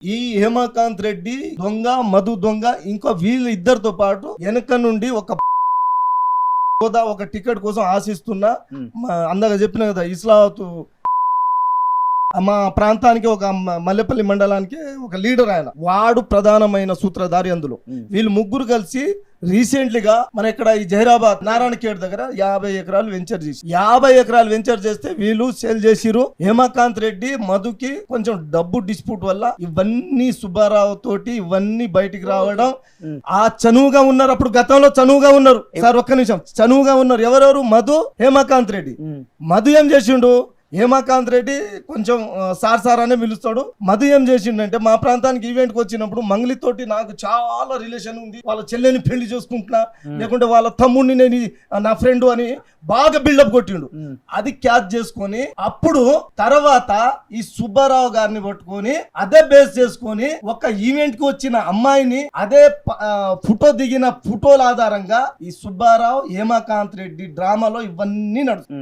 ఈ హేమకాంత్ రెడ్డి దొంగ, మధు దొంగ, ఇంకో వీళ్ళ ఇద్దరితో పాటు వెనక నుండి ఒక హోదా, ఒక టికెట్ కోసం ఆశిస్తున్నా. అందాక చెప్పిన కదా, ఇస్లావతు మా ప్రాంతానికి ఒక మల్లెపల్లి మండలానికి ఒక లీడర్, ఆయన వాడు ప్రధానమైన సూత్రధారి. అందులో వీళ్ళు ముగ్గురు కలిసి రీసెంట్లీగా మన ఇక్కడ ఈ జహీరాబాద్ నారాయణఖేడ్ దగ్గర 50 ఎకరాలు వెంచర్ చేసి 50 ఎకరాలు వెంచర్ చేస్తే వీళ్ళు సేల్ చేసిరు. హేమకాంత్ రెడ్డి మధుకి కొంచెం డబ్బు డిస్ప్యూట్ వల్ల ఇవన్నీ సుబ్బారావు తోటి ఇవన్నీ బయటికి రావడం. ఆ చనువుగా ఉన్నారు, అప్పుడు గతంలో చనువుగా ఉన్నారు సార్, ఒక్క నిమిషం, చనువుగా ఉన్నారు. ఎవరెవరు? మధు, హేమకాంత్ రెడ్డి. మధు ఏం చేసిండు? హేమకాంత్ రెడ్డి కొంచెం సార్ అనే పిలుస్తాడు. మధు ఏం చేసిండంటే, మా ప్రాంతానికి ఈవెంట్కి వచ్చినప్పుడు మంగళితోటి నాకు చాలా రిలేషన్ ఉంది, వాళ్ళ చెల్లెని పెళ్లి చేసుకుంటున్నా, లేకుంటే వాళ్ళ తమ్ముడిని నేను నా ఫ్రెండ్ అని బాగా బిల్డప్ కొట్టిండు. అది క్యాచ్ చేసుకొని అప్పుడు తర్వాత ఈ సుబ్బారావు గారిని పట్టుకొని అదే బేస్ చేసుకొని ఒక ఈవెంట్ కి వచ్చిన అమ్మాయిని అదే ఫోటో దిగిన ఫోటోల ఆధారంగా ఈ సుబ్బారావు హేమకాంత్ రెడ్డి డ్రామాలో ఇవన్నీ నడుస్తుంది.